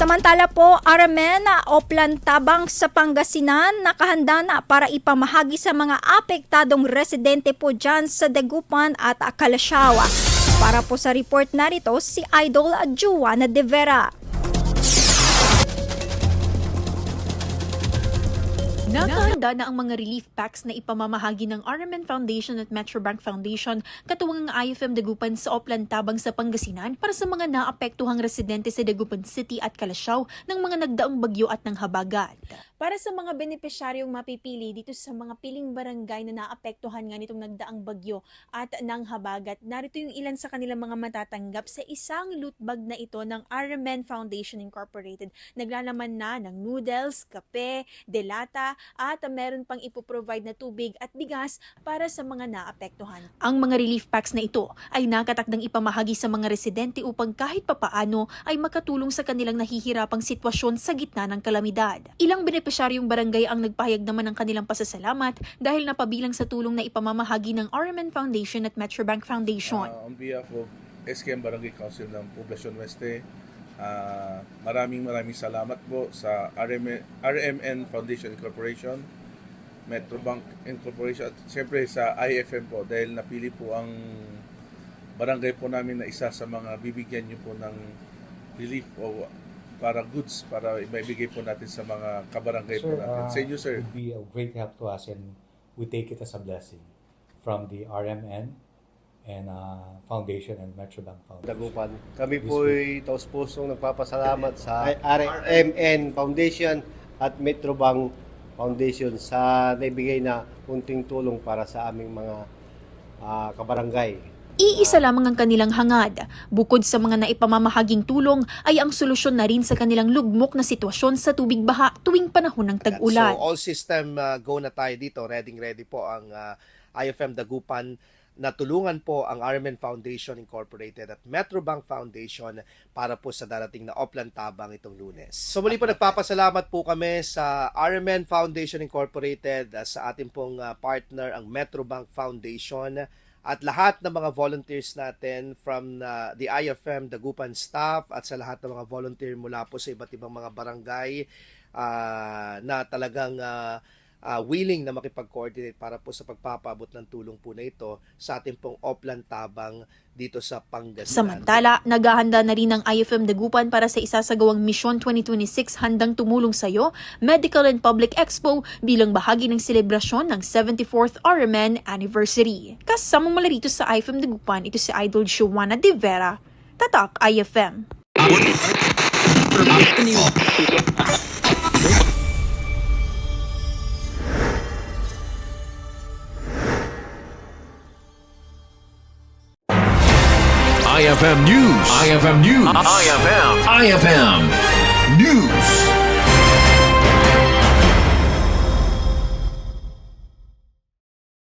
Samantala po, Aramena o Plantabang sa Pangasinan nakahanda na para ipamahagi sa mga apektadong residente po dyan sa Dagupan at Kalasyaw. Para po sa report narito, si Idol Juana de Vera. Nakahanda na ang mga relief packs na ipamamahagi ng RMN Foundation at Metrobank Foundation katuwang ang IFM Dagupan sa Oplantabang sa Pangasinan para sa mga naapektuhang residente sa Dagupan City at Kalasyaw ng mga nagdaang bagyo at ng habagat. Para sa mga benepisyaryong mapipili dito sa mga piling barangay na naapektuhan nga nitong nagdaang bagyo at ng habagat, narito yung ilan sa kanilang mga matatanggap sa isang loot bag na ito ng RMN Foundation Incorporated. Naglalaman na ng noodles, kape, delata, at meron pang ipoprovide na tubig at bigas para sa mga naapektuhan. Ang mga relief packs na ito ay nakatakdang ipamahagi sa mga residente upang kahit papaano ay makatulong sa kanilang nahihirapang sitwasyon sa gitna ng kalamidad. Ilang benepisyaryong barangay ang nagpahayag naman ng kanilang pasasalamat dahil napabilang sa tulong na ipamamahagi ng RMN Foundation at Metrobank Foundation. On behalf of SKM Barangay Council ng Poblacion Oeste, maraming salamat po sa RMN Foundation Incorporation, Metrobank Incorporation at siyempre sa IFM po dahil napili po ang barangay po namin na isa sa mga bibigyan niyo po ng relief o para goods para ibigay po natin sa mga kabarangay po natin. Sa inyo, sir. It would be a great help to us and we take it as a blessing from the RMN and Foundation and Metrobank Foundation. Dagupan. Kami po'y taus-pusong nagpapasalamat sa RMN Foundation at Metrobank Foundation sa naibigay na kunting tulong para sa aming mga kabarangay. Iisa lamang ang kanilang hangad. Bukod sa mga naipamamahaging tulong, ay ang solusyon na rin sa kanilang lugmok na sitwasyon sa tubig baha tuwing panahon ng tag-ulan. So all system go na tayo dito. Ready po ang IFM Dagupan na tulungan po ang RMN Foundation Incorporated at Metrobank Foundation para po sa darating na Oplantabang itong Lunes. So muli po nagpapasalamat po kami sa RMN Foundation Incorporated, sa ating pong partner ang Metrobank Foundation at lahat ng mga volunteers natin from the IFM Dagupan staff at sa lahat ng mga volunteer mula po sa iba't ibang mga barangay na talagang willing na makipag-coordinate para po sa pagpapaabot ng tulong po na ito sa ating pong Oplantabang dito sa Pangasinan. Samantala, naghahanda na rin ang IFM Dagupan para sa isasagawang Mission 2026 handang tumulong sa iyo, Medical and Public Expo bilang bahagi ng selebrasyon ng 74th RMN Anniversary. Kasama mula rito sa IFM Dagupan, ito si Idol Juana de Vera, Tatak IFM. IFM News. IFM News. IFM News.